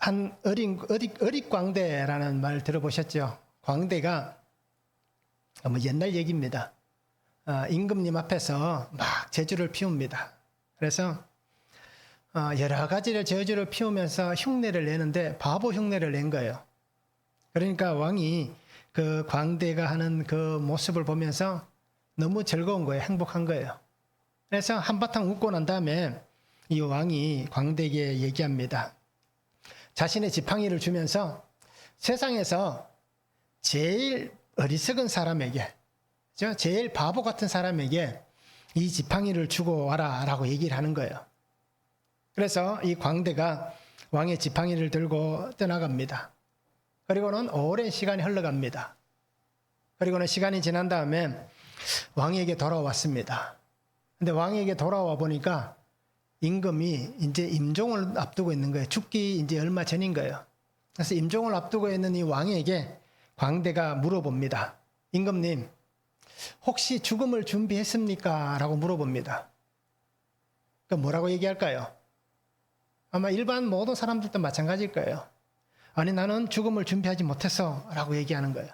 한 어릿광대라는 말 들어보셨죠? 광대가 뭐 옛날 얘기입니다. 임금님 앞에서 막 제주를 피웁니다. 그래서 여러 가지를 제주를 피우면서 흉내를 내는데 바보 흉내를 낸 거예요. 그러니까 왕이 그 광대가 하는 그 모습을 보면서 너무 즐거운 거예요. 행복한 거예요. 그래서 한바탕 웃고 난 다음에 이 왕이 광대에게 얘기합니다. 자신의 지팡이를 주면서 세상에서 제일 어리석은 사람에게, 제일 바보 같은 사람에게 이 지팡이를 주고 와라 라고 얘기를 하는 거예요. 그래서 이 광대가 왕의 지팡이를 들고 떠나갑니다. 그리고는 오랜 시간이 흘러갑니다. 그리고는 시간이 지난 다음에 왕에게 돌아왔습니다. 근데 왕에게 돌아와 보니까 임금이 이제 임종을 앞두고 있는 거예요. 죽기 이제 얼마 전인 거예요. 그래서 임종을 앞두고 있는 이 왕에게 광대가 물어봅니다. 임금님, 혹시 죽음을 준비했습니까? 라고 물어봅니다. 그럼 뭐라고 얘기할까요? 아마 일반 모든 사람들도 마찬가지일 거예요. 아니, 나는 죽음을 준비하지 못했어 라고 얘기하는 거예요.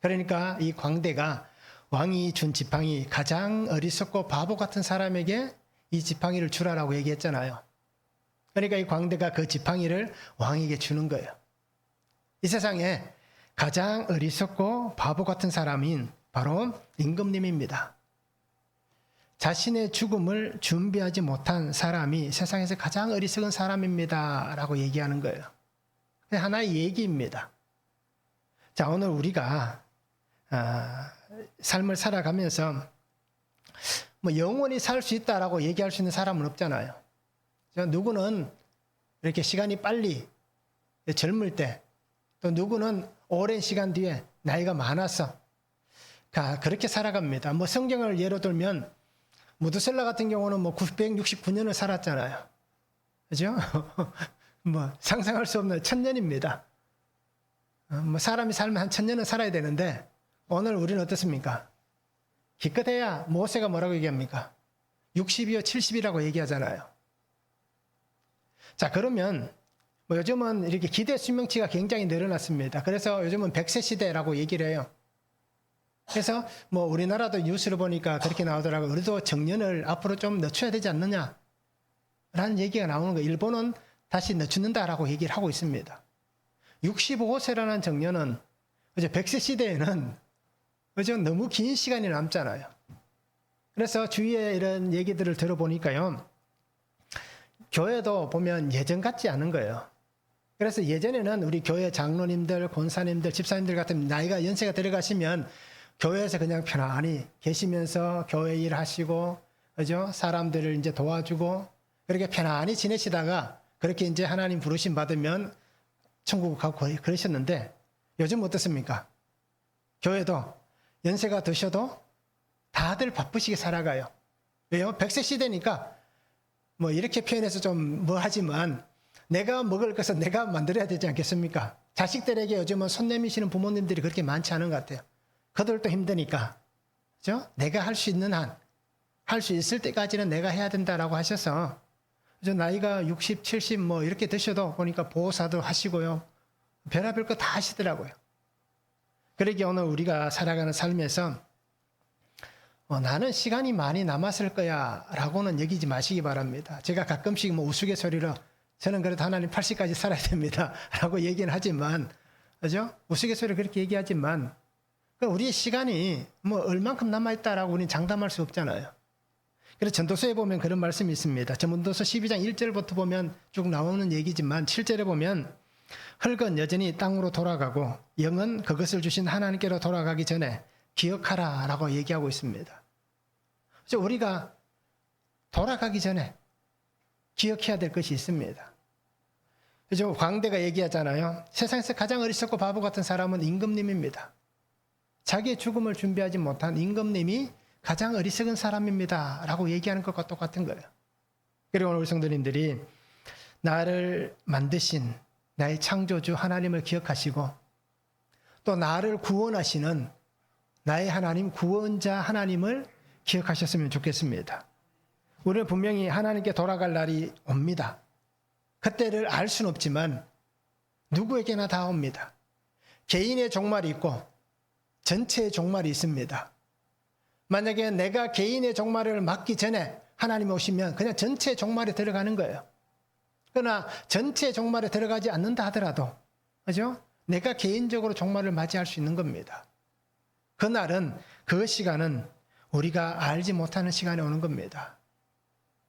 그러니까 이 광대가 왕이 준 지팡이, 가장 어리석고 바보 같은 사람에게 이 지팡이를 주라라고 얘기했잖아요. 그러니까 이 광대가 그 지팡이를 왕에게 주는 거예요. 이 세상에 가장 어리석고 바보 같은 사람인 바로 임금님입니다. 자신의 죽음을 준비하지 못한 사람이 세상에서 가장 어리석은 사람입니다 라고 얘기하는 거예요. 하나의 얘기입니다. 자, 오늘 우리가 삶을 살아가면서 뭐 영원히 살 수 있다라고 얘기할 수 있는 사람은 없잖아요. 누구는 이렇게 시간이 빨리 젊을 때, 또 누구는 오랜 시간 뒤에 나이가 많아서 그렇게 살아갑니다. 뭐 성경을 예로 들면 무드셀라 같은 경우는 뭐 969년을 살았잖아요. 그죠? 뭐 상상할 수 없는 1000년입니다. 뭐 사람이 살면 한 1000년은 살아야 되는데 오늘 우리는 어떻습니까? 기껏해야 모세가 뭐라고 얘기합니까? 60이요 70이라고 얘기하잖아요. 자, 그러면 뭐 요즘은 이렇게 기대 수명치가 굉장히 늘어났습니다. 그래서 요즘은 100세 시대라고 얘기를 해요. 그래서 뭐 우리나라도 뉴스를 보니까 그렇게 나오더라고요. 우리도 정년을 앞으로 좀 늦춰야 되지 않느냐 라는 얘기가 나오는 거예요. 일본은 다시 늦춘다라고 얘기를 하고 있습니다. 65세라는 정년은 이제 100세 시대에는 그죠? 너무 긴 시간이 남잖아요. 그래서 주위에 이런 얘기들을 들어보니까요. 교회도 보면 예전 같지 않은 거예요. 그래서 예전에는 우리 교회 장로님들, 권사님들, 집사님들 같은 나이가 연세가 들어가시면 교회에서 그냥 편안히 계시면서 교회 일 하시고, 그죠? 사람들을 이제 도와주고, 그렇게 편안히 지내시다가 그렇게 이제 하나님 부르심 받으면 천국 가고 그러셨는데 요즘 어떻습니까? 교회도 연세가 드셔도 다들 바쁘시게 살아가요. 왜요? 100세 시대니까 뭐 이렇게 표현해서 좀 뭐 하지만 내가 먹을 것은 내가 만들어야 되지 않겠습니까? 자식들에게 요즘은 손 내미시는 부모님들이 그렇게 많지 않은 것 같아요. 그들도 힘드니까. 그죠? 내가 할 수 있는 한, 할 수 있을 때까지는 내가 해야 된다라고 하셔서 그죠? 나이가 60, 70 뭐 이렇게 드셔도 보니까 보호사도 하시고요. 별의별 거 다 하시더라고요. 그러기에 오늘 우리가 살아가는 삶에서 나는 시간이 많이 남았을 거야 라고는 여기지 마시기 바랍니다. 제가 가끔씩 뭐 우스갯소리로 저는 그래도 하나님 80까지 살아야 됩니다 라고 얘기는 하지만, 그죠? 우스갯소리로 그렇게 얘기하지만 우리의 시간이 뭐 얼만큼 남아있다라고 우리는 장담할 수 없잖아요. 그래서 전도서에 보면 그런 말씀이 있습니다. 전도서 12장 1절부터 보면 쭉 나오는 얘기지만 7절에 보면 흙은 여전히 땅으로 돌아가고 영은 그것을 주신 하나님께로 돌아가기 전에 기억하라 라고 얘기하고 있습니다. 그래서 우리가 돌아가기 전에 기억해야 될 것이 있습니다. 그래서 광대가 얘기하잖아요. 세상에서 가장 어리석고 바보 같은 사람은 임금님입니다. 자기의 죽음을 준비하지 못한 임금님이 가장 어리석은 사람입니다 라고 얘기하는 것과 똑같은 거예요. 그리고 오늘 우리 성도님들이 나를 만드신 나의 창조주 하나님을 기억하시고 또 나를 구원하시는 나의 하나님, 구원자 하나님을 기억하셨으면 좋겠습니다. 우리는 분명히 하나님께 돌아갈 날이 옵니다. 그때를 알 수는 없지만 누구에게나 다 옵니다. 개인의 종말이 있고 전체의 종말이 있습니다. 만약에 내가 개인의 종말을 맞기 전에 하나님이 오시면 그냥 전체의 종말에 들어가는 거예요. 그러나 전체의 종말에 들어가지 않는다 하더라도, 그죠? 내가 개인적으로 종말을 맞이할 수 있는 겁니다. 그날은, 그 시간은 우리가 알지 못하는 시간이 오는 겁니다.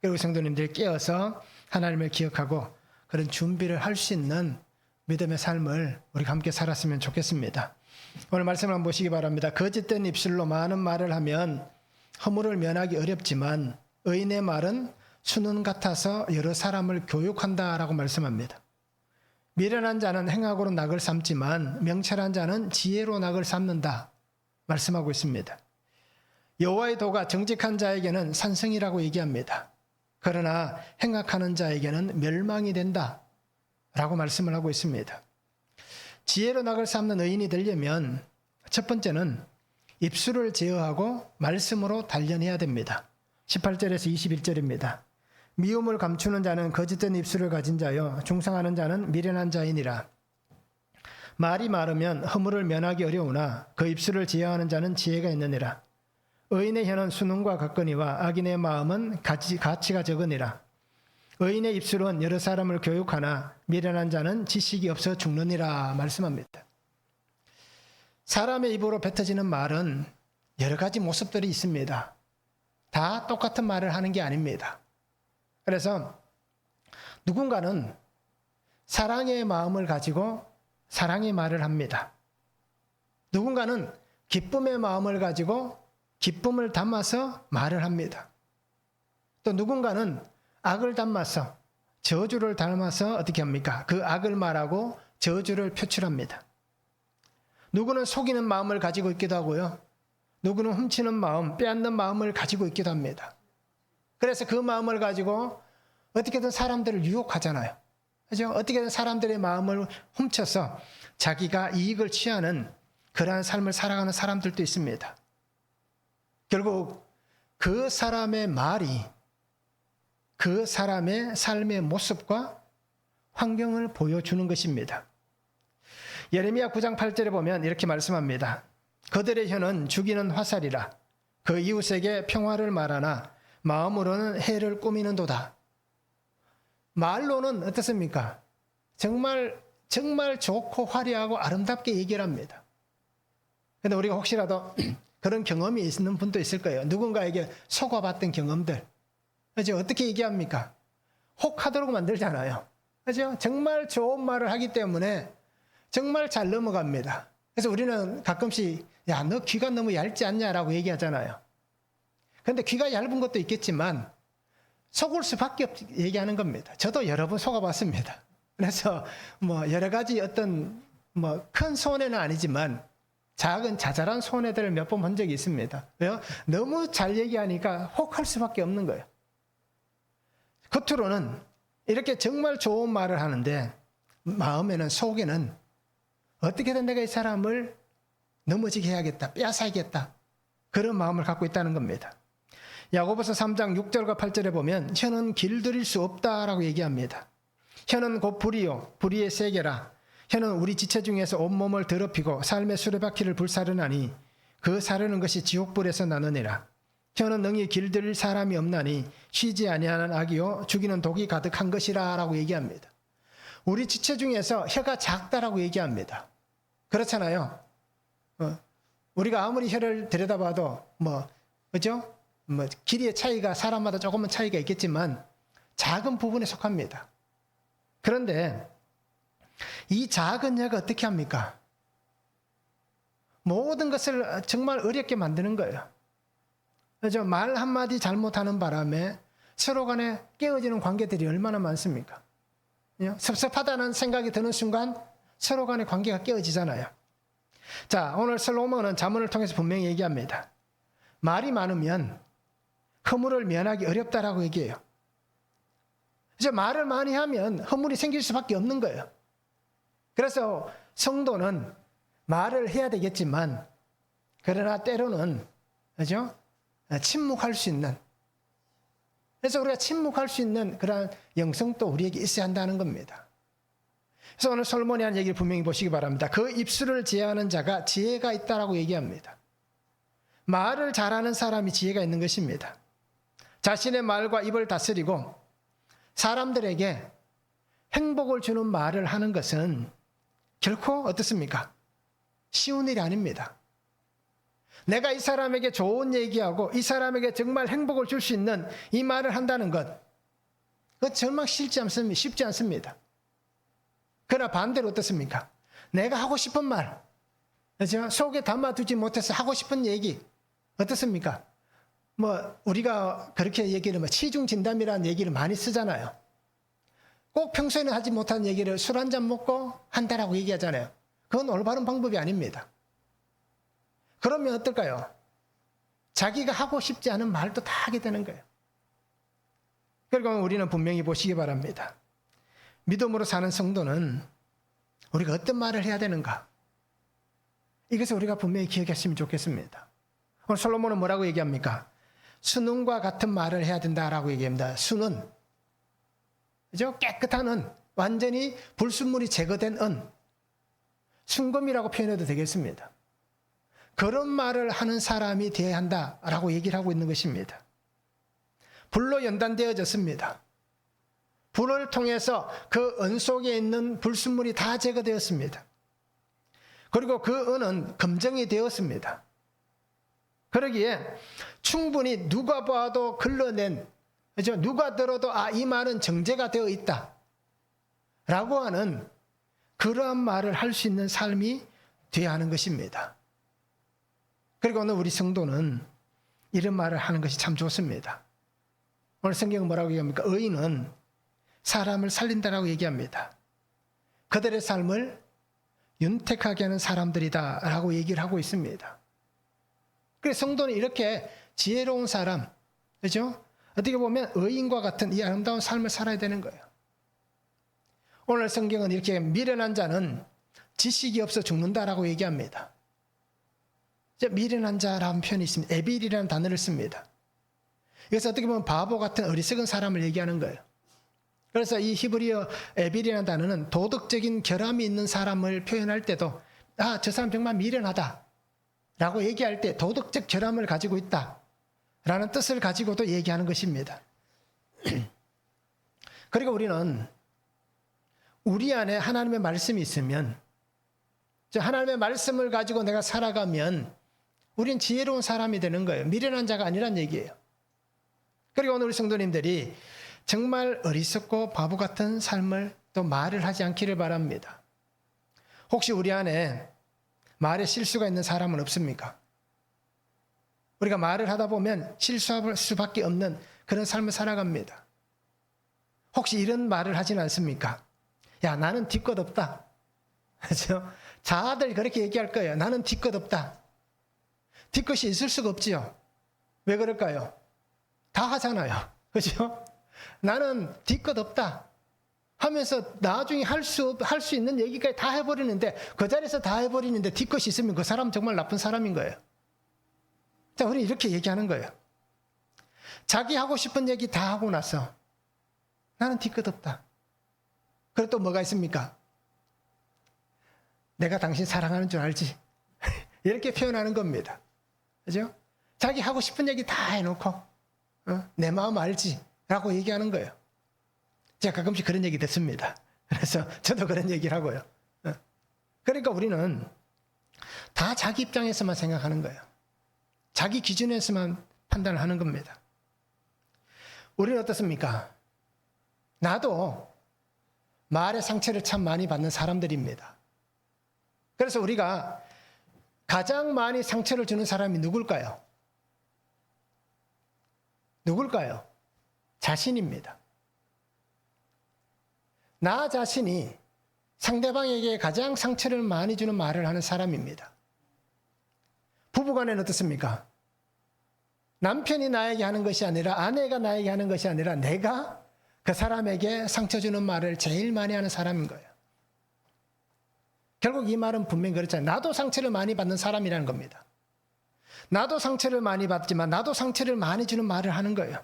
그리고 성도님들 깨어서 하나님을 기억하고 그런 준비를 할 수 있는 믿음의 삶을 우리가 함께 살았으면 좋겠습니다. 오늘 말씀을 한번 보시기 바랍니다. 거짓된 입술로 많은 말을 하면 허물을 면하기 어렵지만 의인의 말은 수능 같아서 여러 사람을 교육한다라고 말씀합니다. 미련한 자는 행악으로 낙을 삼지만 명철한 자는 지혜로 낙을 삼는다 말씀하고 있습니다. 여호와의 도가 정직한 자에게는 산성이라고 얘기합니다. 그러나 행악하는 자에게는 멸망이 된다 라고 말씀을 하고 있습니다. 지혜로 낙을 삼는 의인이 되려면 첫 번째는 입술을 제어하고 말씀으로 단련해야 됩니다. 18절에서 21절입니다. 미움을 감추는 자는 거짓된 입술을 가진 자요 중상하는 자는 미련한 자이니라. 말이 많으면 허물을 면하기 어려우나 그 입술을 제어하는 자는 지혜가 있느니라. 의인의 혀는 수능과 같거니와 악인의 마음은 가치가 적으니라. 의인의 입술은 여러 사람을 교육하나 미련한 자는 지식이 없어 죽느니라 말씀합니다. 사람의 입으로 뱉어지는 말은 여러 가지 모습들이 있습니다. 다 똑같은 말을 하는 게 아닙니다. 그래서 누군가는 사랑의 마음을 가지고 사랑의 말을 합니다. 누군가는 기쁨의 마음을 가지고 기쁨을 담아서 말을 합니다. 또 누군가는 악을 담아서 저주를 담아서 어떻게 합니까? 그 악을 말하고 저주를 표출합니다. 누구는 속이는 마음을 가지고 있기도 하고요. 누구는 훔치는 마음, 빼앗는 마음을 가지고 있기도 합니다. 그래서 그 마음을 가지고 어떻게든 사람들을 유혹하잖아요. 그죠? 어떻게든 사람들의 마음을 훔쳐서 자기가 이익을 취하는 그러한 삶을 살아가는 사람들도 있습니다. 결국 그 사람의 말이 그 사람의 삶의 모습과 환경을 보여주는 것입니다. 예레미야 9장 8절에 보면 이렇게 말씀합니다. 그들의 혀는 죽이는 화살이라. 그 이웃에게 평화를 말하나 마음으로는 해를 꾸미는도다. 말로는 어떻습니까? 정말 좋고 화려하고 아름답게 얘기를 합니다. 그런데 우리가 혹시라도 그런 경험이 있는 분도 있을 거예요. 누군가에게 속아봤던 경험들. 그죠? 어떻게 얘기합니까? 혹하도록 만들잖아요. 그죠? 정말 좋은 말을 하기 때문에 정말 잘 넘어갑니다. 그래서 우리는 가끔씩 야, 너 귀가 너무 얇지 않냐라고 얘기하잖아요. 그런데 귀가 얇은 것도 있겠지만 속을 수밖에 없이 얘기하는 겁니다. 저도 여러 번 속아봤습니다. 그래서 여러 가지 어떤 큰 손해는 아니지만 작은 자잘한 손해들을 몇 번 본 적이 있습니다. 왜요? 너무 잘 얘기하니까 혹할 수밖에 없는 거예요. 겉으로는 이렇게 정말 좋은 말을 하는데 마음에는 속에는 어떻게든 내가 이 사람을 넘어지게 해야겠다, 빼앗아야겠다 그런 마음을 갖고 있다는 겁니다. 야고보서 3장 6절과 8절에 보면 혀는 길들일 수 없다라고 얘기합니다. 혀는 곧 불이요 불의의 세계라. 혀는 우리 지체 중에서 온몸을 더럽히고 삶의 수레바퀴를 불사르나니 그 사르는 것이 지옥불에서 나느니라. 혀는 능히 길들일 사람이 없나니 쉬지 아니하는 악이요 죽이는 독이 가득한 것이라 라고 얘기합니다. 우리 지체 중에서 혀가 작다라고 얘기합니다. 그렇잖아요. 우리가 아무리 혀를 들여다봐도 그죠? 길이의 차이가 사람마다 조금은 차이가 있겠지만 작은 부분에 속합니다. 그런데 이 작은 혀가 어떻게 합니까? 모든 것을 정말 어렵게 만드는 거예요. 그죠? 말 한마디 잘못하는 바람에 서로 간에 깨어지는 관계들이 얼마나 많습니까? 섭섭하다는 생각이 드는 순간 서로 간의 관계가 깨어지잖아요. 자, 오늘 솔로몬은 잠언을 통해서 분명히 얘기합니다. 말이 많으면 허물을 면하기 어렵다라고 얘기해요. 이제 말을 많이 하면 허물이 생길 수밖에 없는 거예요. 그래서 성도는 말을 해야 되겠지만 그러나 때로는 그죠? 침묵할 수 있는 그래서 우리가 침묵할 수 있는 그러한 영성도 우리에게 있어야 한다는 겁니다. 그래서 오늘 솔로몬이 한 얘기를 분명히 보시기 바랍니다. 그 입술을 제어하는 자가 지혜가 있다라고 얘기합니다. 말을 잘하는 사람이 지혜가 있는 것입니다. 자신의 말과 입을 다스리고 사람들에게 행복을 주는 말을 하는 것은 결코 어떻습니까? 쉬운 일이 아닙니다. 내가 이 사람에게 좋은 얘기하고 이 사람에게 정말 행복을 줄 수 있는 이 말을 한다는 것, 그건 정말 쉽지 않습니다. 그러나 반대로 어떻습니까? 내가 하고 싶은 말, 그렇죠? 속에 담아두지 못해서 하고 싶은 얘기, 어떻습니까? 우리가 그렇게 얘기를 치중진담이라는 얘기를 많이 쓰잖아요. 꼭 평소에는 하지 못한 얘기를 술 한잔 먹고 한다라고 얘기하잖아요. 그건 올바른 방법이 아닙니다. 그러면 어떨까요? 자기가 하고 싶지 않은 말도 다 하게 되는 거예요. 그리고 우리는 분명히 보시기 바랍니다. 믿음으로 사는 성도는 우리가 어떤 말을 해야 되는가? 이것을 우리가 분명히 기억했으면 좋겠습니다. 오늘 솔로몬은 뭐라고 얘기합니까? 순은과 같은 말을 해야 된다라고 얘기합니다. 순은, 그죠? 깨끗한 은, 완전히 불순물이 제거된 은, 순금이라고 표현해도 되겠습니다. 그런 말을 하는 사람이 되어야 한다라고 얘기를 하고 있는 것입니다. 불로 연단되어졌습니다. 불을 통해서 그 은 속에 있는 불순물이 다 제거되었습니다. 그리고 그 은은 검정이 되었습니다. 그러기에 충분히 누가 봐도 걸러낸, 그죠? 누가 들어도 이 말은 정제가 되어 있다 라고 하는 그러한 말을 할 수 있는 삶이 되어야 하는 것입니다. 그리고 오늘 우리 성도는 이런 말을 하는 것이 참 좋습니다. 오늘 성경은 뭐라고 얘기합니까? 의인은 사람을 살린다라고 얘기합니다. 그들의 삶을 윤택하게 하는 사람들이다 라고 얘기를 하고 있습니다. 그래서 성도는 이렇게 지혜로운 사람, 그죠? 어떻게 보면 의인과 같은 이 아름다운 삶을 살아야 되는 거예요. 오늘 성경은 이렇게 미련한 자는 지식이 없어 죽는다라고 얘기합니다. 미련한 자라는 표현이 있습니다. 에빌이라는 단어를 씁니다. 이것은 어떻게 보면 바보 같은 어리석은 사람을 얘기하는 거예요. 그래서 이 히브리어 에빌이라는 단어는 도덕적인 결함이 있는 사람을 표현할 때도 저 사람 정말 미련하다 라고 얘기할 때 도덕적 결함을 가지고 있다 라는 뜻을 가지고도 얘기하는 것입니다. 그리고 우리는 우리 안에 하나님의 말씀이 있으면, 하나님의 말씀을 가지고 내가 살아가면 우린 지혜로운 사람이 되는 거예요. 미련한 자가 아니란 얘기예요. 그리고 오늘 우리 성도님들이 정말 어리석고 바보 같은 삶을 또 말을 하지 않기를 바랍니다. 혹시 우리 안에 말에 실수가 있는 사람은 없습니까? 우리가 말을 하다 보면 실수할 수밖에 없는 그런 삶을 살아갑니다. 혹시 이런 말을 하진 않습니까? 야, 나는 뒤끝 없다. 그렇죠? 자아들 그렇게 얘기할 거예요. 나는 뒤끝 없다. 뒤끝이 있을 수가 없지요. 왜 그럴까요? 다 하잖아요. 그렇죠? 나는 뒤끝 없다 하면서 나중에 할 수 있는 얘기까지 다 해버리는데, 그 자리에서 다 해버리는데 뒤끝이 있으면 그 사람 정말 나쁜 사람인 거예요. 자, 우리 이렇게 얘기하는 거예요. 자기 하고 싶은 얘기 다 하고 나서 나는 뒤끝 없다. 그리고 또 뭐가 있습니까? 내가 당신 사랑하는 줄 알지? 이렇게 표현하는 겁니다. 그죠? 자기 하고 싶은 얘기 다 해놓고 내 마음 알지? 라고 얘기하는 거예요. 제가 가끔씩 그런 얘기 듣습니다. 그래서 저도 그런 얘기를 하고요. 그러니까 우리는 다 자기 입장에서만 생각하는 거예요. 자기 기준에서만 판단을 하는 겁니다. 우리는 어떻습니까? 나도 말의 상처를 참 많이 받는 사람들입니다. 그래서 우리가 가장 많이 상처를 주는 사람이 누굴까요? 누굴까요? 자신입니다. 나 자신이 상대방에게 가장 상처를 많이 주는 말을 하는 사람입니다. 부부간에는 어떻습니까? 남편이 나에게 하는 것이 아니라, 아내가 나에게 하는 것이 아니라 내가 그 사람에게 상처 주는 말을 제일 많이 하는 사람인 거예요. 결국 이 말은 분명히 그렇잖아요. 나도 상처를 많이 받는 사람이라는 겁니다. 나도 상처를 많이 받지만 나도 상처를 많이 주는 말을 하는 거예요.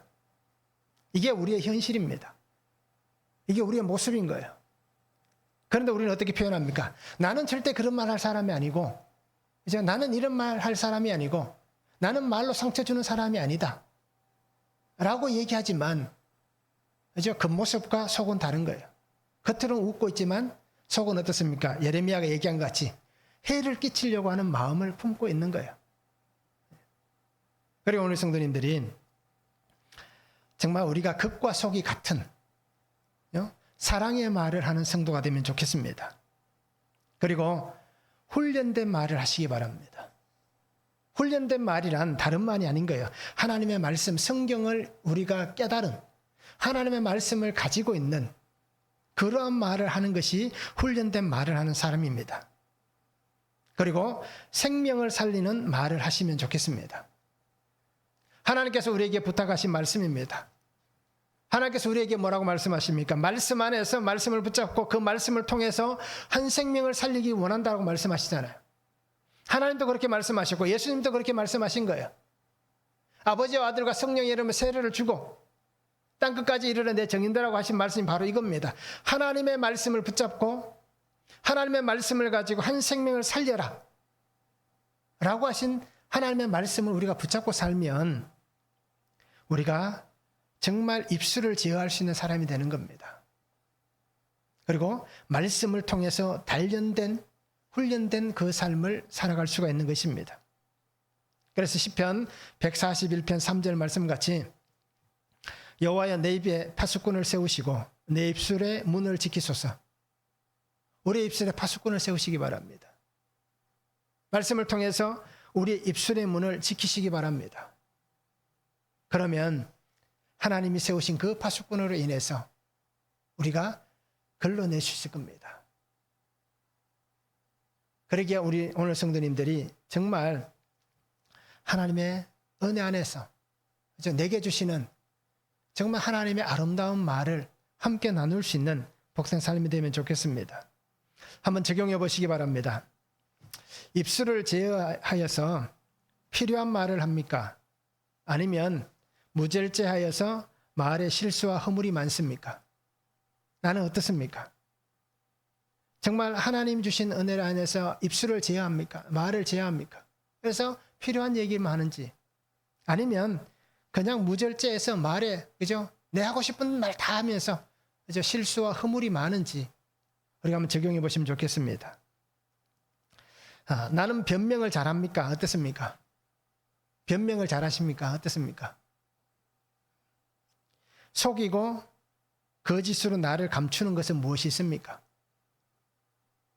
이게 우리의 현실입니다. 이게 우리의 모습인 거예요. 그런데 우리는 어떻게 표현합니까? 나는 절대 그런 말 할 사람이 아니고, 이제 나는 이런 말 할 사람이 아니고, 나는 말로 상처 주는 사람이 아니다. 라고 얘기하지만, 이제 겉모습과 속은 다른 거예요. 겉으로는 웃고 있지만 속은 어떻습니까? 예레미야가 얘기한 것 같이 해를 끼치려고 하는 마음을 품고 있는 거예요. 그리고 오늘 성도님들이 정말 우리가 겉과 속이 같은 사랑의 말을 하는 성도가 되면 좋겠습니다. 그리고 훈련된 말을 하시기 바랍니다. 훈련된 말이란 다른 말이 아닌 거예요. 하나님의 말씀, 성경을 우리가 깨달은 하나님의 말씀을 가지고 있는 그러한 말을 하는 것이 훈련된 말을 하는 사람입니다. 그리고 생명을 살리는 말을 하시면 좋겠습니다. 하나님께서 우리에게 부탁하신 말씀입니다. 하나님께서 우리에게 뭐라고 말씀하십니까? 말씀 안에서 말씀을 붙잡고 그 말씀을 통해서 한 생명을 살리기 원한다고 말씀하시잖아요. 하나님도 그렇게 말씀하셨고 예수님도 그렇게 말씀하신 거예요. 아버지와 아들과 성령의 이름으로 세례를 주고 땅끝까지 이르러 내 정인들라고 하신 말씀이 바로 이겁니다. 하나님의 말씀을 붙잡고 하나님의 말씀을 가지고 한 생명을 살려라 라고 하신 하나님의 말씀을 우리가 붙잡고 살면 우리가 정말 입술을 제어할 수 있는 사람이 되는 겁니다. 그리고 말씀을 통해서 단련된 훈련된 그 삶을 살아갈 수가 있는 것입니다. 그래서 시편 141편 3절 말씀같이 여호와여 내 입에 파수꾼을 세우시고 내 입술의 문을 지키소서. 우리의 입술에 파수꾼을 세우시기 바랍니다. 말씀을 통해서 우리의 입술의 문을 지키시기 바랍니다. 그러면 하나님이 세우신 그 파수꾼으로 인해서 우리가 걸러낼 수 있을 겁니다. 그러기에 우리 오늘 성도님들이 정말 하나님의 은혜 안에서 내게 주시는 정말 하나님의 아름다운 말을 함께 나눌 수 있는 복된 삶이 되면 좋겠습니다. 한번 적용해 보시기 바랍니다. 입술을 제어하여서 필요한 말을 합니까? 아니면 무절제하여서 말에 실수와 허물이 많습니까? 나는 어떻습니까? 정말 하나님 주신 은혜 안에서 입술을 제어합니까? 말을 제어합니까? 그래서 필요한 얘기만 하는지 아니면 그냥 무절제해서 말에 그죠? 내 하고 싶은 말 다 하면서 그죠? 실수와 허물이 많은지 우리가 한번 적용해 보시면 좋겠습니다. 나는 변명을 잘합니까? 어떻습니까? 변명을 잘하십니까? 어떻습니까? 속이고 거짓으로 나를 감추는 것은 무엇이 있습니까?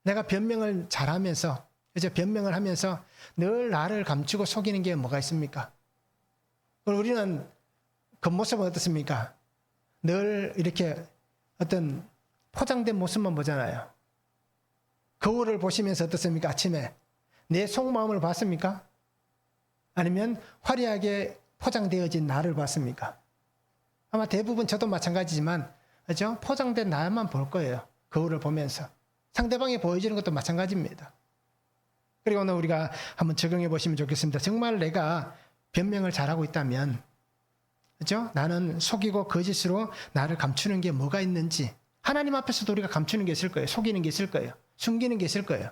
내가 변명을 잘하면서 이제 변명을 하면서 늘 나를 감추고 속이는 게 뭐가 있습니까? 우리는 겉모습은 어떻습니까? 늘 이렇게 어떤 포장된 모습만 보잖아요. 거울을 보시면서 어떻습니까? 아침에 내 속마음을 봤습니까? 아니면 화려하게 포장되어진 나를 봤습니까? 아마 대부분 저도 마찬가지지만 그렇죠? 포장된 나만 볼 거예요. 거울을 보면서. 상대방이 보여주는 것도 마찬가지입니다. 그리고 오늘 우리가 한번 적용해 보시면 좋겠습니다. 정말 내가 변명을 잘하고 있다면 그렇죠? 나는 속이고 거짓으로 나를 감추는 게 뭐가 있는지 하나님 앞에서도 우리가 감추는 게 있을 거예요. 속이는 게 있을 거예요. 숨기는 게 있을 거예요.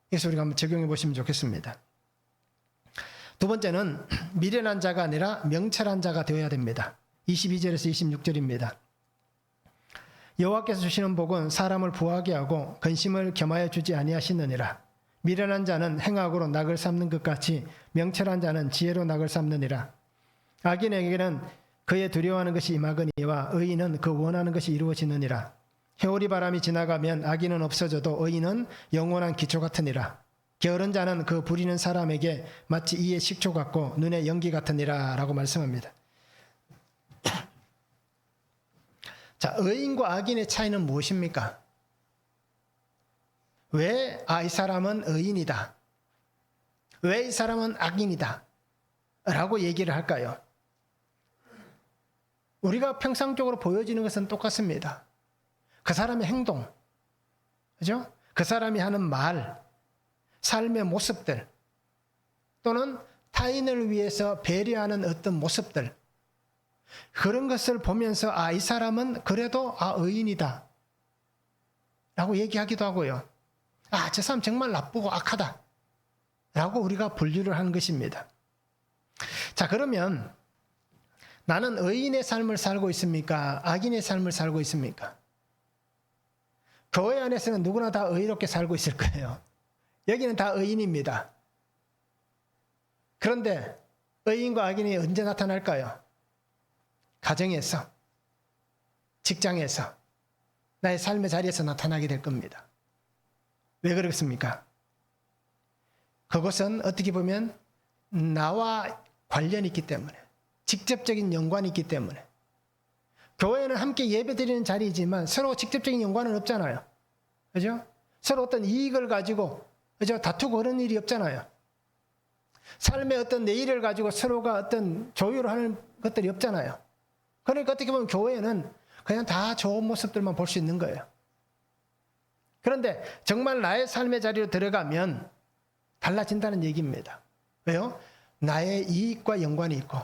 그래서 우리가 한번 적용해 보시면 좋겠습니다. 두 번째는 미련한 자가 아니라 명철한 자가 되어야 됩니다. 22절에서 26절입니다. 여호와께서 주시는 복은 사람을 부하게 하고 근심을 겸하여 주지 아니하시느니라. 미련한 자는 행악으로 낙을 삼는 것 같이 명철한 자는 지혜로 낙을 삼느니라. 악인에게는 그의 두려워하는 것이 임하거니와 의인은 그 원하는 것이 이루어지느니라. 해오리 바람이 지나가면 악인은 없어져도 의인은 영원한 기초 같으니라. 게으른 자는 그 부리는 사람에게 마치 이의 식초 같고 눈의 연기 같으니라 라고 말씀합니다. 자, 의인과 악인의 차이는 무엇입니까? 왜 이 사람은 의인이다, 왜 이 사람은 악인이다 라고 얘기를 할까요? 우리가 평상적으로 보여지는 것은 똑같습니다. 그 사람의 행동, 그죠? 그 사람이 하는 말, 삶의 모습들, 또는 타인을 위해서 배려하는 어떤 모습들, 그런 것을 보면서 이 사람은 그래도 의인이다 라고 얘기하기도 하고요. 저 사람 정말 나쁘고 악하다 라고 우리가 분류를 하는 것입니다. 자, 그러면 나는 의인의 삶을 살고 있습니까? 악인의 삶을 살고 있습니까? 교회 안에서는 누구나 다 의롭게 살고 있을 거예요. 여기는 다 의인입니다. 그런데 의인과 악인이 언제 나타날까요? 가정에서, 직장에서, 나의 삶의 자리에서 나타나게 될 겁니다. 왜 그렇습니까? 그것은 어떻게 보면 나와 관련이 있기 때문에, 직접적인 연관이 있기 때문에. 교회는 함께 예배드리는 자리이지만 서로 직접적인 연관은 없잖아요. 그죠? 서로 어떤 이익을 가지고, 그죠? 다투고 그런 일이 없잖아요. 삶의 어떤 내일을 가지고 서로가 어떤 조율을 하는 것들이 없잖아요. 그러니까 어떻게 보면 교회는 그냥 다 좋은 모습들만 볼 수 있는 거예요. 그런데 정말 나의 삶의 자리로 들어가면 달라진다는 얘기입니다. 왜요? 나의 이익과 연관이 있고,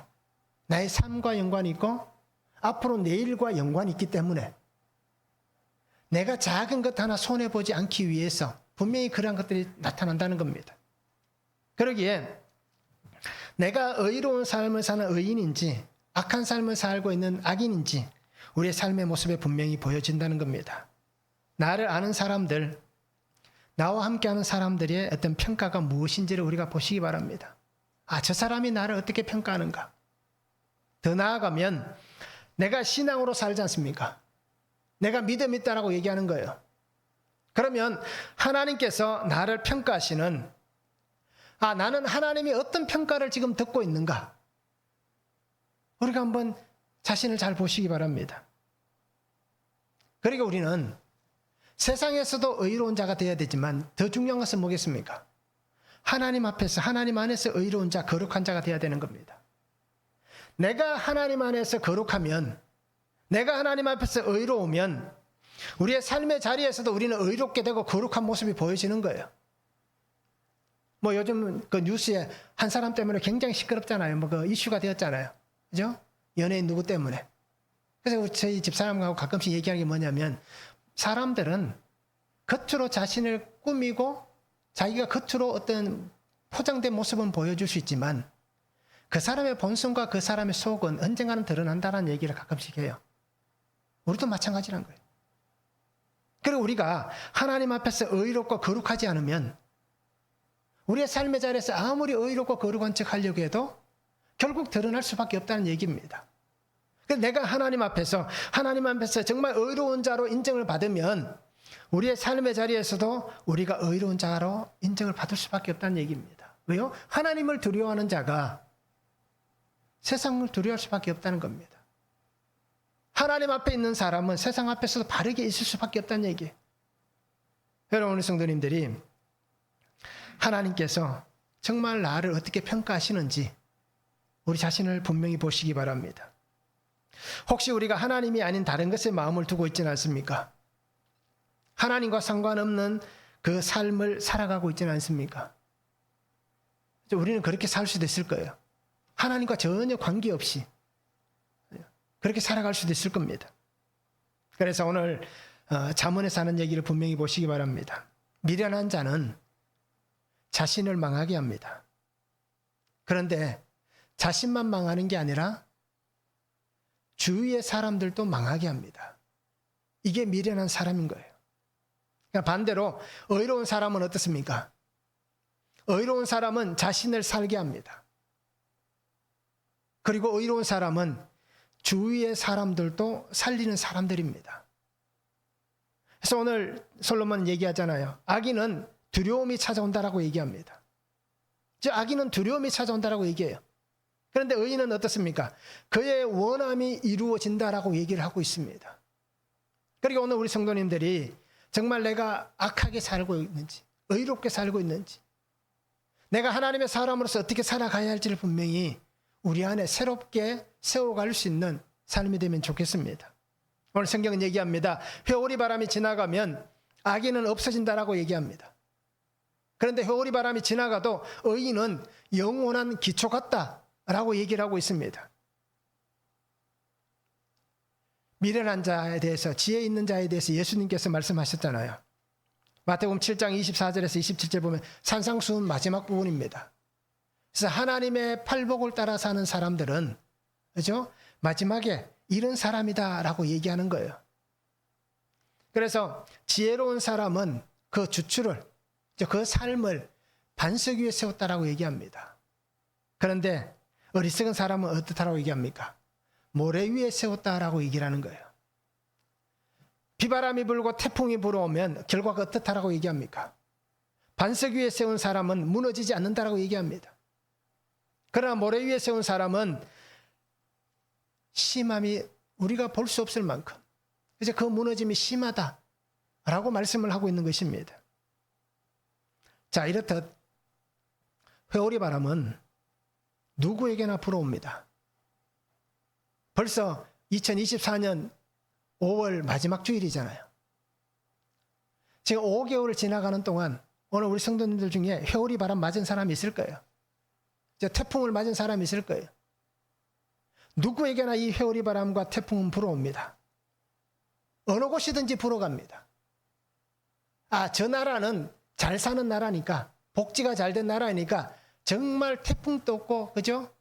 나의 삶과 연관이 있고, 앞으로 내일과 연관이 있기 때문에 내가 작은 것 하나 손해보지 않기 위해서 분명히 그러한 것들이 나타난다는 겁니다. 그러기에 내가 의로운 삶을 사는 의인인지 악한 삶을 살고 있는 악인인지 우리의 삶의 모습에 분명히 보여진다는 겁니다. 나를 아는 사람들, 나와 함께하는 사람들의 어떤 평가가 무엇인지를 우리가 보시기 바랍니다. 저 사람이 나를 어떻게 평가하는가? 더 나아가면 내가 신앙으로 살지 않습니까? 내가 믿음 있다라고 얘기하는 거예요. 그러면 하나님께서 나를 평가하시는 나는 하나님이 어떤 평가를 지금 듣고 있는가? 우리가 한번 자신을 잘 보시기 바랍니다. 그리고 우리는 세상에서도 의로운 자가 되어야 되지만 더 중요한 것은 뭐겠습니까? 하나님 앞에서, 하나님 안에서 의로운 자, 거룩한 자가 되어야 되는 겁니다. 내가 하나님 안에서 거룩하면, 내가 하나님 앞에서 의로우면 우리의 삶의 자리에서도 우리는 의롭게 되고 거룩한 모습이 보여지는 거예요. 요즘 그 뉴스에 한 사람 때문에 굉장히 시끄럽잖아요. 그 이슈가 되었잖아요. 그죠? 연예인 누구 때문에. 그래서 저희 집사람하고 가끔씩 얘기하는 게 뭐냐면, 사람들은 겉으로 자신을 꾸미고 자기가 겉으로 어떤 포장된 모습은 보여줄 수 있지만 그 사람의 본성과 그 사람의 속은 언젠가는 드러난다는 얘기를 가끔씩 해요. 우리도 마찬가지란 거예요. 그리고 우리가 하나님 앞에서 의롭고 거룩하지 않으면 우리의 삶의 자리에서 아무리 의롭고 거룩한 척 하려고 해도 결국 드러날 수밖에 없다는 얘기입니다. 내가 하나님 앞에서 정말 의로운 자로 인정을 받으면 우리의 삶의 자리에서도 우리가 의로운 자로 인정을 받을 수밖에 없다는 얘기입니다. 왜요? 하나님을 두려워하는 자가 세상을 두려워할 수밖에 없다는 겁니다. 하나님 앞에 있는 사람은 세상 앞에서도 바르게 있을 수밖에 없다는 얘기예요. 여러분, 우리 성도님들이 하나님께서 정말 나를 어떻게 평가하시는지 우리 자신을 분명히 보시기 바랍니다. 혹시 우리가 하나님이 아닌 다른 것에 마음을 두고 있지는 않습니까? 하나님과 상관없는 그 삶을 살아가고 있지는 않습니까? 우리는 그렇게 살 수도 있을 거예요. 하나님과 전혀 관계없이 그렇게 살아갈 수도 있을 겁니다. 그래서 오늘 잠언에서 하는 얘기를 분명히 보시기 바랍니다. 미련한 자는 자신을 망하게 합니다. 그런데 자신만 망하는 게 아니라 주위의 사람들도 망하게 합니다. 이게 미련한 사람인 거예요. 그러니까 반대로 의로운 사람은 어떻습니까? 의로운 사람은 자신을 살게 합니다. 그리고 의로운 사람은 주위의 사람들도 살리는 사람들입니다. 그래서 오늘 솔로몬은 얘기하잖아요. 악인은 두려움이 찾아온다라고 얘기합니다. 즉 악인은 두려움이 찾아온다라고 얘기해요. 그런데 의인은 어떻습니까? 그의 원함이 이루어진다라고 얘기를 하고 있습니다. 그리고 오늘 우리 성도님들이 정말 내가 악하게 살고 있는지, 의롭게 살고 있는지, 내가 하나님의 사람으로서 어떻게 살아가야 할지를 분명히 우리 안에 새롭게 세워갈 수 있는 삶이 되면 좋겠습니다. 오늘 성경은 얘기합니다. 회오리 바람이 지나가면 악인은 없어진다라고 얘기합니다. 그런데 회오리 바람이 지나가도 의인은 영원한 기초 같다라고 얘기를 하고 있습니다. 미련한 자에 대해서, 지혜 있는 자에 대해서 예수님께서 말씀하셨잖아요. 마태복음 7장 24절에서 27절 보면 산상수훈 마지막 부분입니다. 그래서 하나님의 팔복을 따라 사는 사람들은, 그죠? 마지막에 이런 사람이다라고 얘기하는 거예요. 그래서 지혜로운 사람은 그 주추를, 그 삶을 반석 위에 세웠다라고 얘기합니다. 그런데 어리석은 사람은 어떻다라고 얘기합니까? 모래 위에 세웠다라고 얘기를 하는 거예요. 비바람이 불고 태풍이 불어오면 결과가 어떻다라고 얘기합니까? 반석 위에 세운 사람은 무너지지 않는다라고 얘기합니다. 그러나 모래 위에 세운 사람은 심함이 우리가 볼 수 없을 만큼, 이제 그 무너짐이 심하다라고 말씀을 하고 있는 것입니다. 자, 이렇듯 회오리 바람은 누구에게나 불어옵니다. 벌써 2024년 5월 마지막 주일이잖아요. 지금 5개월을 지나가는 동안 오늘 우리 성도님들 중에 회오리 바람 맞은 사람이 있을 거예요. 이제 태풍을 맞은 사람이 있을 거예요. 누구에게나 이 회오리 바람과 태풍은 불어옵니다. 어느 곳이든지 불어갑니다. 아, 저 나라는 잘 사는 나라니까, 복지가 잘 된 나라니까 정말 태풍도 없고, 그죠?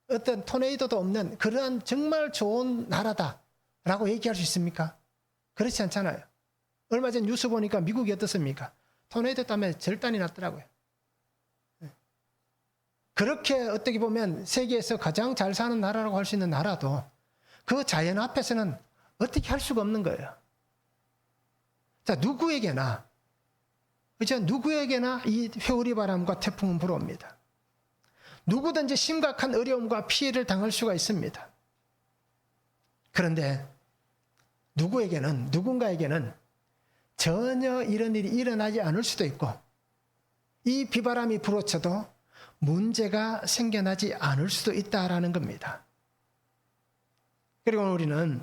어떤 토네이도도 없는 그러한 정말 좋은 나라다라고 얘기할 수 있습니까? 그렇지 않잖아요. 얼마 전 뉴스 보니까 미국이 어떻습니까? 토네이도 때문에 절단이 났더라고요. 그렇게 어떻게 보면 세계에서 가장 잘 사는 나라라고 할 수 있는 나라도 그 자연 앞에서는 어떻게 할 수가 없는 거예요. 자, 누구에게나, 그죠? 누구에게나 이 회오리 바람과 태풍은 불어옵니다. 누구든지 심각한 어려움과 피해를 당할 수가 있습니다. 그런데 누군가에게는 전혀 이런 일이 일어나지 않을 수도 있고, 이 비바람이 불어쳐도 문제가 생겨나지 않을 수도 있다라는 겁니다. 그리고 우리는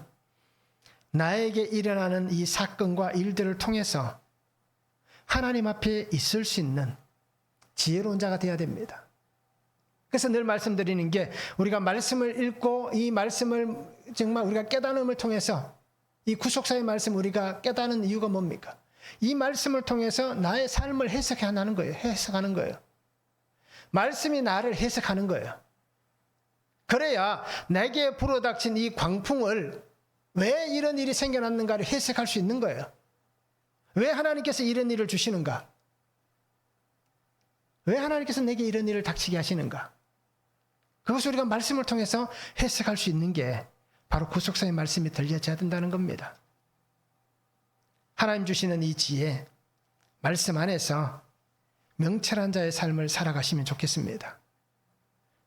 나에게 일어나는 이 사건과 일들을 통해서 하나님 앞에 있을 수 있는 지혜로운 자가 되어야 됩니다. 그래서 늘 말씀드리는 게, 우리가 말씀을 읽고 이 말씀을 정말 우리가 깨달음을 통해서, 이 구속사의 말씀 우리가 깨닫는 이유가 뭡니까? 이 말씀을 통해서 나의 삶을 해석하는 거예요. 해석하는 거예요. 말씀이 나를 해석하는 거예요. 그래야 내게 불어닥친 이 광풍을 왜 이런 일이 생겨났는가를 해석할 수 있는 거예요. 왜 하나님께서 이런 일을 주시는가? 왜 하나님께서 내게 이런 일을 닥치게 하시는가? 그것을 우리가 말씀을 통해서 해석할 수 있는 게 바로 구속사의 말씀이 들려져야 된다는 겁니다. 하나님 주시는 이 지혜, 말씀 안에서 명철한 자의 삶을 살아가시면 좋겠습니다.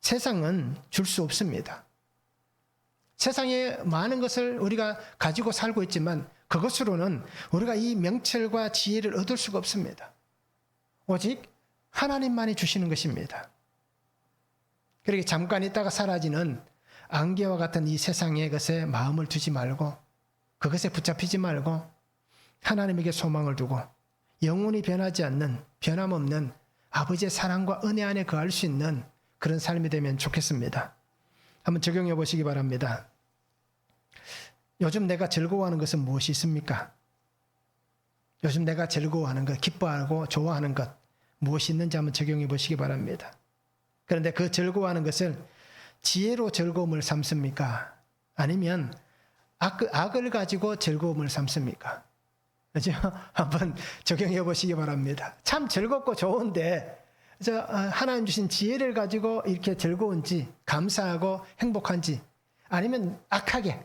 세상은 줄 수 없습니다. 세상에 많은 것을 우리가 가지고 살고 있지만 그것으로는 우리가 이 명철과 지혜를 얻을 수가 없습니다. 오직 하나님만이 주시는 것입니다. 그렇게 잠깐 있다가 사라지는 안개와 같은 이 세상의 것에 마음을 두지 말고, 그것에 붙잡히지 말고 하나님에게 소망을 두고 영원히 변하지 않는, 변함없는 아버지의 사랑과 은혜 안에 거할 수 있는 그런 삶이 되면 좋겠습니다. 한번 적용해 보시기 바랍니다. 요즘 내가 즐거워하는 것은 무엇이 있습니까? 요즘 내가 즐거워하는 것, 기뻐하고 좋아하는 것 무엇이 있는지 한번 적용해 보시기 바랍니다. 그런데 그 즐거워하는 것을 지혜로 즐거움을 삼습니까? 아니면 악을 가지고 즐거움을 삼습니까? 그죠? 한번 적용해 보시기 바랍니다. 참 즐겁고 좋은데 하나님 주신 지혜를 가지고 이렇게 즐거운지, 감사하고 행복한지, 아니면 악하게,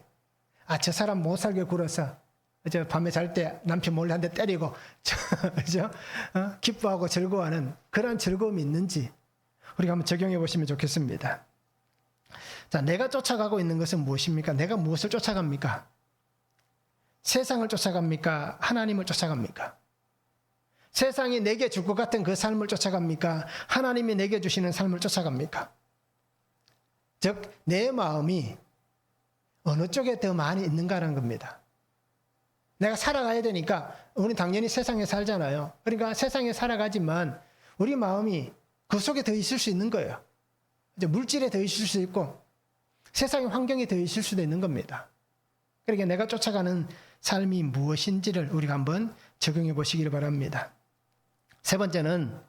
저 사람 못 살게 굴어서 밤에 잘 때 남편 몰래 한 대 때리고 그죠? 기뻐하고 즐거워하는 그러한 즐거움이 있는지 우리가 한번 적용해 보시면 좋겠습니다. 자, 내가 쫓아가고 있는 것은 무엇입니까? 내가 무엇을 쫓아갑니까? 세상을 쫓아갑니까? 하나님을 쫓아갑니까? 세상이 내게 줄 것 같은 그 삶을 쫓아갑니까? 하나님이 내게 주시는 삶을 쫓아갑니까? 즉, 내 마음이 어느 쪽에 더 많이 있는가라는 겁니다. 내가 살아가야 되니까 우리 당연히 세상에 살잖아요. 그러니까 세상에 살아가지만 우리 마음이 그 속에 더 있을 수 있는 거예요. 이제 물질에 더 있을 수 있고 세상의 환경에 더 있을 수도 있는 겁니다. 그러니까 내가 쫓아가는 삶이 무엇인지를 우리가 한번 적용해 보시기를 바랍니다. 세 번째는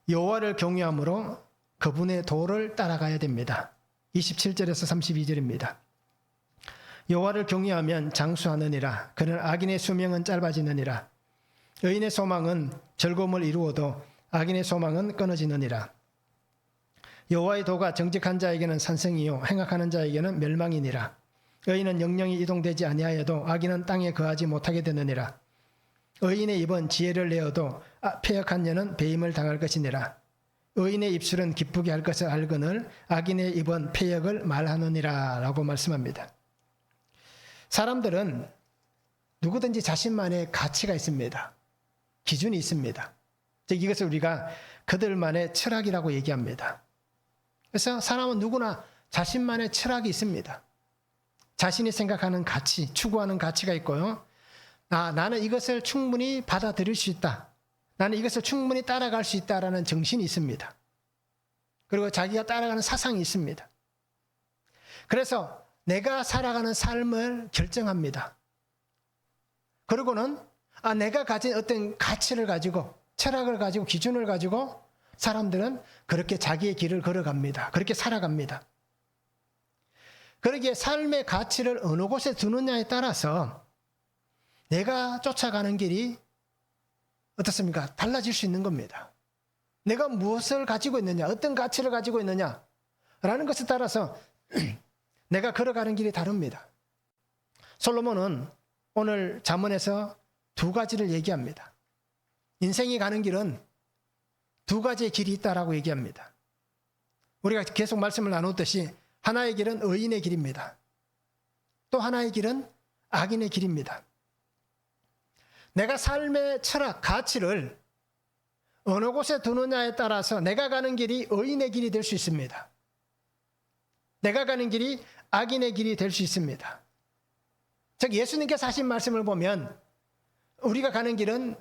여호와를 경외함으로 그분의 도를 따라가야 됩니다. 27절에서 32절입니다. 여호와를 경외하면 장수하느니라. 그는 악인의 수명은 짧아지느니라. 의인의 소망은 즐거움을 이루어도 악인의 소망은 끊어지느니라. 여호와의 도가 정직한 자에게는 산성이요 행악하는 자에게는 멸망이니라. 의인은 영영이 이동되지 아니하여도 악인은 땅에 거하지 못하게 되느니라. 의인의 입은 지혜를 내어도 패역한 자는 배임을 당할 것이니라. 의인의 입술은 기쁘게 할 것을 알거늘 악인의 입은 패역을 말하느니라 라고 말씀합니다. 사람들은 누구든지 자신만의 가치가 있습니다. 기준이 있습니다. 즉 이것을 우리가 그들만의 철학이라고 얘기합니다. 그래서 사람은 누구나 자신만의 철학이 있습니다. 자신이 생각하는 가치, 추구하는 가치가 있고요. 나는 이것을 충분히 받아들일 수 있다. 나는 이것을 충분히 따라갈 수 있다라는 정신이 있습니다. 그리고 자기가 따라가는 사상이 있습니다. 그래서 내가 살아가는 삶을 결정합니다. 그리고는 내가 가진 어떤 가치를 가지고 철학을 가지고 기준을 가지고 사람들은 그렇게 자기의 길을 걸어갑니다. 그렇게 살아갑니다. 그러기에 삶의 가치를 어느 곳에 두느냐에 따라서 내가 쫓아가는 길이 어떻습니까? 달라질 수 있는 겁니다. 내가 무엇을 가지고 있느냐, 어떤 가치를 가지고 있느냐라는 것에 따라서 내가 걸어가는 길이 다릅니다. 솔로몬은 오늘 잠언에서 두 가지를 얘기합니다. 인생이 가는 길은 두 가지의 길이 있다라고 얘기합니다. 우리가 계속 말씀을 나눴듯이 하나의 길은 의인의 길입니다. 또 하나의 길은 악인의 길입니다. 내가 삶의 철학, 가치를 어느 곳에 두느냐에 따라서 내가 가는 길이 의인의 길이 될 수 있습니다. 내가 가는 길이 악인의 길이 될 수 있습니다. 즉 예수님께서 하신 말씀을 보면 우리가 가는 길은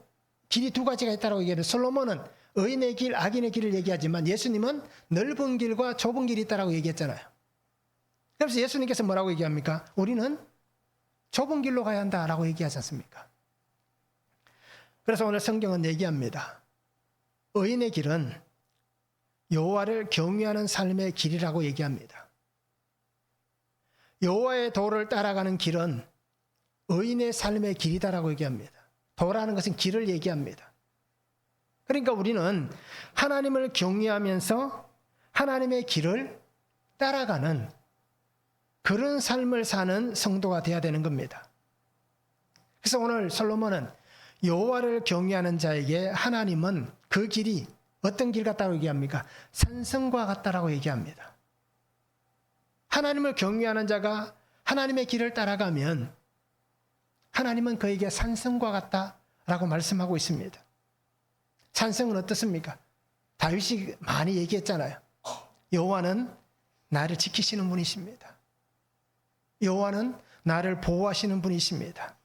길이 두 가지가 있다고 얘기해요. 솔로몬은 의인의 길, 악인의 길을 얘기하지만 예수님은 넓은 길과 좁은 길이 있다고 얘기했잖아요. 그래서 예수님께서 뭐라고 얘기합니까? 우리는 좁은 길로 가야 한다라고 얘기하지 않습니까? 그래서 오늘 성경은 얘기합니다. 의인의 길은 여호와를 경외하는 삶의 길이라고 얘기합니다. 여호와의 도를 따라가는 길은 의인의 삶의 길이다라고 얘기합니다. 도라는 것은 길을 얘기합니다. 그러니까 우리는 하나님을 경외하면서 하나님의 길을 따라가는 그런 삶을 사는 성도가 되어야 되는 겁니다. 그래서 오늘 솔로몬은 여호와를 경외하는 자에게 하나님은 그 길이 어떤 길 같다고 얘기합니까? 산성과 같다라고 얘기합니다. 하나님을 경외하는 자가 하나님의 길을 따라가면 하나님은 그에게 산성과 같다라고 말씀하고 있습니다. 산성은 어떻습니까? 다윗이 많이 얘기했잖아요. 여호와는 나를 지키시는 분이십니다. 여호와는 나를 보호하시는 분이십니다.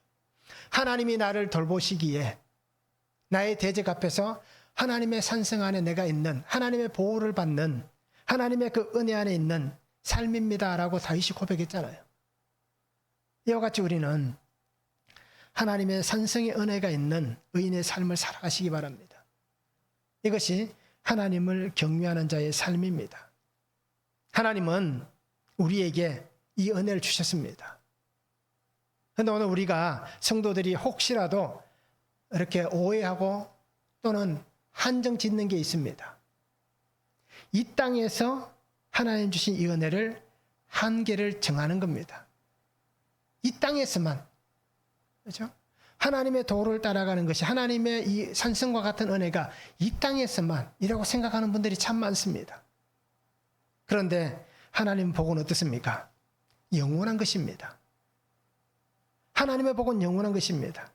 하나님이 나를 돌보시기에 나의 대적 앞에서 하나님의 산성 안에 내가 있는 하나님의 보호를 받는 하나님의 그 은혜 안에 있는 삶입니다라고 다윗이 고백했잖아요. 이와 같이 우리는 하나님의 산성의 은혜가 있는 의인의 삶을 살아가시기 바랍니다. 이것이 하나님을 경외하는 자의 삶입니다. 하나님은 우리에게 이 은혜를 주셨습니다. 그런데 오늘 우리가 성도들이 혹시라도 이렇게 오해하고 또는 한정 짓는 게 있습니다. 이 땅에서 하나님 주신 이 은혜를 한계를 정하는 겁니다. 이 땅에서만, 그렇죠? 하나님의 도를 따라가는 것이 하나님의 이 산성과 같은 은혜가 이 땅에서만이라고 생각하는 분들이 참 많습니다. 그런데 하나님 복은 어떻습니까? 영원한 것입니다. 하나님의 복은 영원한 것입니다.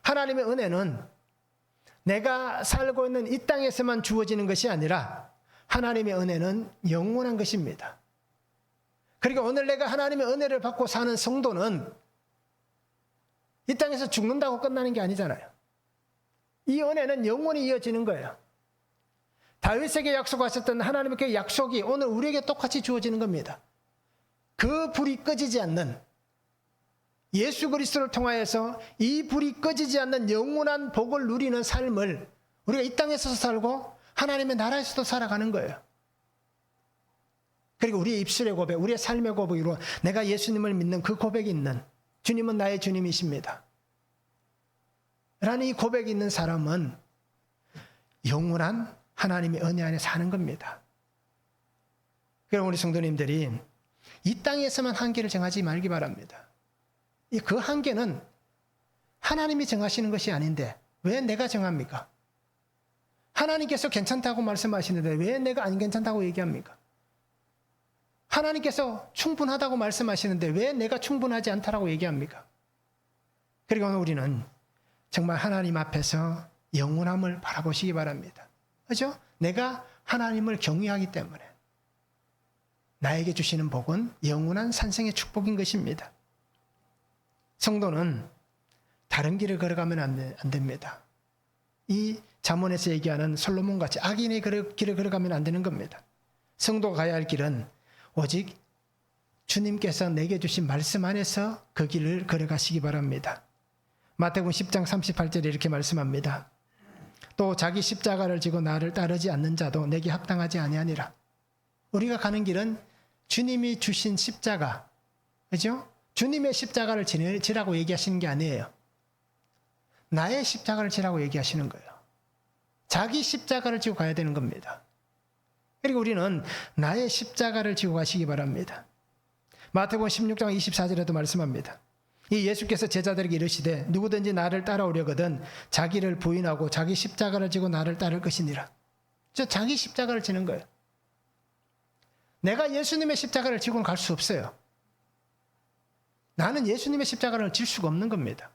하나님의 은혜는 내가 살고 있는 이 땅에서만 주어지는 것이 아니라 하나님의 은혜는 영원한 것입니다. 그러니까 오늘 내가 하나님의 은혜를 받고 사는 성도는 이 땅에서 죽는다고 끝나는 게 아니잖아요. 이 은혜는 영원히 이어지는 거예요. 다윗에게 약속하셨던 하나님의 그 약속이 오늘 우리에게 똑같이 주어지는 겁니다. 그 불이 꺼지지 않는, 예수 그리스도를 통하여서 이 불이 꺼지지 않는 영원한 복을 누리는 삶을 우리가 이 땅에서 살고 하나님의 나라에서도 살아가는 거예요. 그리고 우리의 입술의 고백, 우리의 삶의 고백으로 내가 예수님을 믿는 그 고백이 있는, 주님은 나의 주님이십니다 라는 이 고백이 있는 사람은 영원한 하나님의 은혜 안에 사는 겁니다. 그럼 우리 성도님들이 이 땅에서만 한계를 정하지 말기 바랍니다. 그 한계는 하나님이 정하시는 것이 아닌데 왜 내가 정합니까? 하나님께서 괜찮다고 말씀하시는데 왜 내가 안 괜찮다고 얘기합니까? 하나님께서 충분하다고 말씀하시는데 왜 내가 충분하지 않다라고 얘기합니까? 그리고 오늘 우리는 정말 하나님 앞에서 영원함을 바라보시기 바랍니다. 그렇죠? 내가 하나님을 경외하기 때문에 나에게 주시는 복은 영원한 산생의 축복인 것입니다. 성도는 다른 길을 걸어가면 안 됩니다. 이 잠언에서 얘기하는 솔로몬같이 악인의 길을 걸어가면 안 되는 겁니다. 성도가 가야 할 길은 오직 주님께서 내게 주신 말씀 안에서 그 길을 걸어가시기 바랍니다. 마태복음 10장 38절에 이렇게 말씀합니다. 또 자기 십자가를 지고 나를 따르지 않는 자도 내게 합당하지 아니하니라. 우리가 가는 길은 주님이 주신 십자가, 그죠? 주님의 십자가를 지라고 얘기하시는 게 아니에요. 나의 십자가를 지라고 얘기하시는 거예요. 자기 십자가를 지고 가야 되는 겁니다. 그리고 우리는 나의 십자가를 지고 가시기 바랍니다. 마태복음 16장 24절에도 말씀합니다. 이 예수께서 제자들에게 이르시되 누구든지 나를 따라오려거든 자기를 부인하고 자기 십자가를 지고 나를 따를 것이니라. 자기 십자가를 지는 거예요. 내가 예수님의 십자가를 지고는 갈 수 없어요. 나는 예수님의 십자가를 질 수가 없는 겁니다.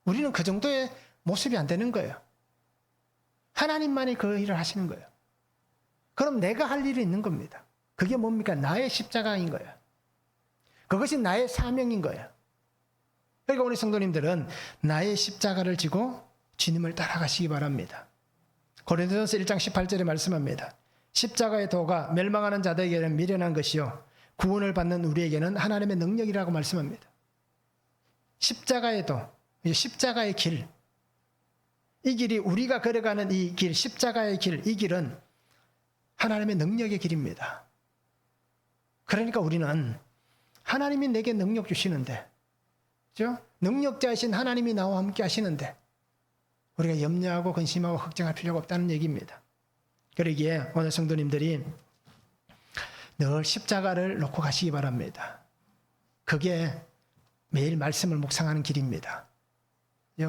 우리는 그 정도의 모습이 안 되는 거예요. 하나님만이 그 일을 하시는 거예요. 그럼 내가 할 일이 있는 겁니다. 그게 뭡니까? 나의 십자가인 거예요. 그것이 나의 사명인 거예요. 그러니까 우리 성도님들은 나의 십자가를 지고 주님을 따라가시기 바랍니다. 고린도전서 1장 18절에 말씀합니다. 십자가의 도가 멸망하는 자들에게는 미련한 것이요 구원을 받는 우리에게는 하나님의 능력이라고 말씀합니다. 십자가의 도, 십자가의 길, 이 길이 우리가 걸어가는 이 길, 십자가의 길, 이 길은 하나님의 능력의 길입니다. 그러니까 우리는 하나님이 내게 능력 주시는데, 그렇죠? 능력자이신 하나님이 나와 함께 하시는데 우리가 염려하고 근심하고 걱정할 필요가 없다는 얘기입니다. 그러기에 오늘 성도님들이 늘 십자가를 놓고 가시기 바랍니다. 그게 매일 말씀을 묵상하는 길입니다.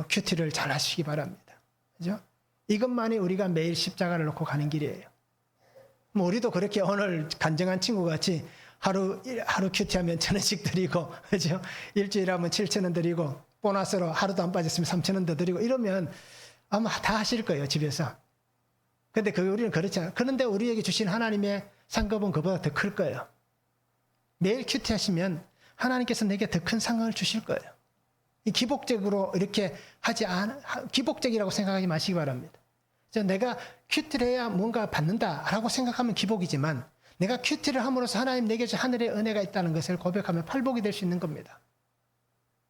큐티를 잘 하시기 바랍니다. 그죠? 이것만이 우리가 매일 십자가를 놓고 가는 길이에요. 뭐 우리도 그렇게 오늘 간증한 친구 같이 하루 큐티하면 1,000원씩 드리고, 그죠? 일주일에 하면 7,000원 드리고, 보너스로 하루도 안 빠졌으면 3,000원 더 드리고, 이러면 아마 다 하실 거예요, 집에서. 근데 우리는 그렇지 않아요. 그런데 우리에게 주신 하나님의 상급은 그보다 더 클 거예요. 매일 큐티 하시면 하나님께서 내게 더 큰 상을 주실 거예요. 이 기복적으로 이렇게 기복적이라고 생각하지 마시기 바랍니다. 내가 큐티를 해야 뭔가 받는다라고 생각하면 기복이지만 내가 큐티를 함으로써 하나님 내게 준 하늘의 은혜가 있다는 것을 고백하면 팔복이 될 수 있는 겁니다.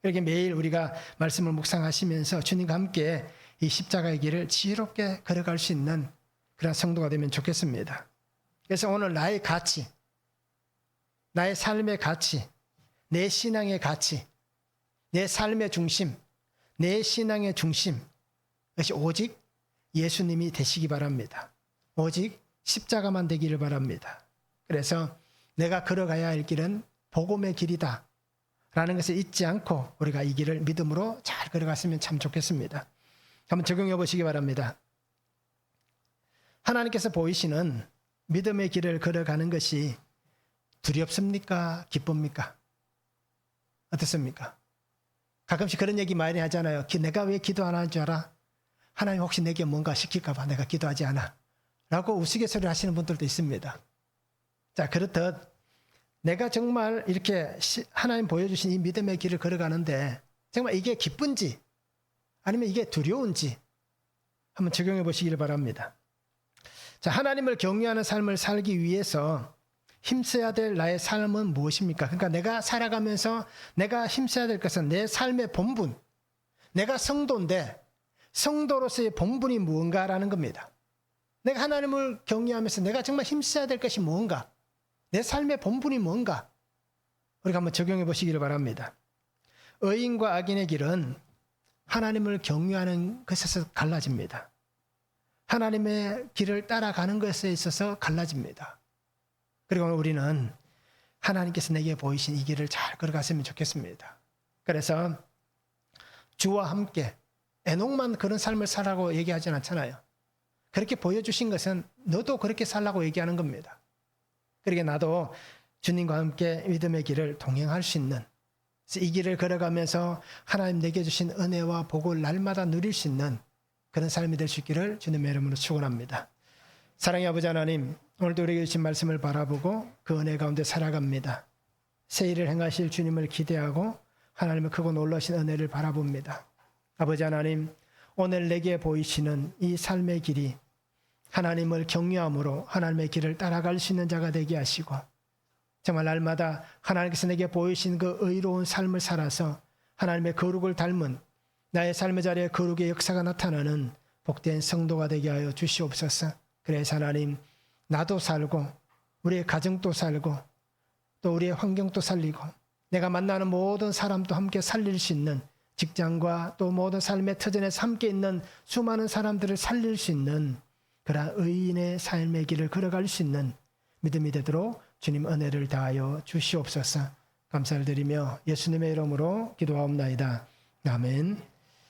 이렇게 매일 우리가 말씀을 묵상하시면서 주님과 함께 이 십자가의 길을 지혜롭게 걸어갈 수 있는 그런 성도가 되면 좋겠습니다. 그래서 오늘 나의 가치, 나의 삶의 가치, 내 신앙의 가치, 내 삶의 중심, 내 신앙의 중심, 그것이 오직 예수님이 되시기 바랍니다. 오직 십자가만 되기를 바랍니다. 그래서 내가 걸어가야 할 길은 복음의 길이다 라는 것을 잊지 않고 우리가 이 길을 믿음으로 잘 걸어갔으면 참 좋겠습니다. 한번 적용해 보시기 바랍니다. 하나님께서 보이시는 믿음의 길을 걸어가는 것이 두렵습니까? 기쁩니까? 어떻습니까? 가끔씩 그런 얘기 많이 하잖아요. 내가 왜 기도 안 하는 줄 알아? 하나님 혹시 내게 뭔가 시킬까 봐 내가 기도하지 않아 라고 우스갯소리 하시는 분들도 있습니다. 자, 그렇듯 내가 정말 이렇게 하나님 보여주신 이 믿음의 길을 걸어가는데 정말 이게 기쁜지 아니면 이게 두려운지 한번 적용해 보시기를 바랍니다. 자, 하나님을 경외하는 삶을 살기 위해서 힘써야 될 나의 삶은 무엇입니까? 그러니까 내가 살아가면서 내가 힘써야 될 것은 내 삶의 본분. 내가 성도인데 성도로서의 본분이 무언가라는 겁니다. 내가 하나님을 경외하면서 내가 정말 힘써야 될 것이 무언가? 내 삶의 본분이 뭔가? 우리가 한번 적용해 보시기를 바랍니다. 의인과 악인의 길은 하나님을 경외하는 것에서 갈라집니다. 하나님의 길을 따라가는 것에 있어서 갈라집니다. 그리고 우리는 하나님께서 내게 보이신 이 길을 잘 걸어갔으면 좋겠습니다. 그래서 주와 함께 에녹만 그런 삶을 살라고 얘기하진 않잖아요. 그렇게 보여주신 것은 너도 그렇게 살라고 얘기하는 겁니다. 그러게 나도 주님과 함께 믿음의 길을 동행할 수 있는, 이 길을 걸어가면서 하나님 내게 주신 은혜와 복을 날마다 누릴 수 있는 그런 삶이 될 수 있기를 주님의 이름으로 축원합니다. 사랑의 아버지 하나님, 오늘도 우리에게 주신 말씀을 바라보고 그 은혜 가운데 살아갑니다. 새 일을 행하실 주님을 기대하고 하나님의 크고 놀라신 은혜를 바라봅니다. 아버지 하나님, 오늘 내게 보이시는 이 삶의 길이 하나님을 경외함으로 하나님의 길을 따라갈 수 있는 자가 되게 하시고, 정말 날마다 하나님께서 내게 보이신 그 의로운 삶을 살아서 하나님의 거룩을 닮은 나의 삶의 자리에 거룩의 역사가 나타나는 복된 성도가 되게 하여 주시옵소서. 그래서 하나님, 나도 살고 우리의 가정도 살고 또 우리의 환경도 살리고 내가 만나는 모든 사람도 함께 살릴 수 있는, 직장과 또 모든 삶의 터전에서 함께 있는 수많은 사람들을 살릴 수 있는 그러한 의인의 삶의 길을 걸어갈 수 있는 믿음이 되도록 주님 은혜를 다하여 주시옵소서. 감사를 드리며 예수님의 이름으로 기도하옵나이다. 아멘.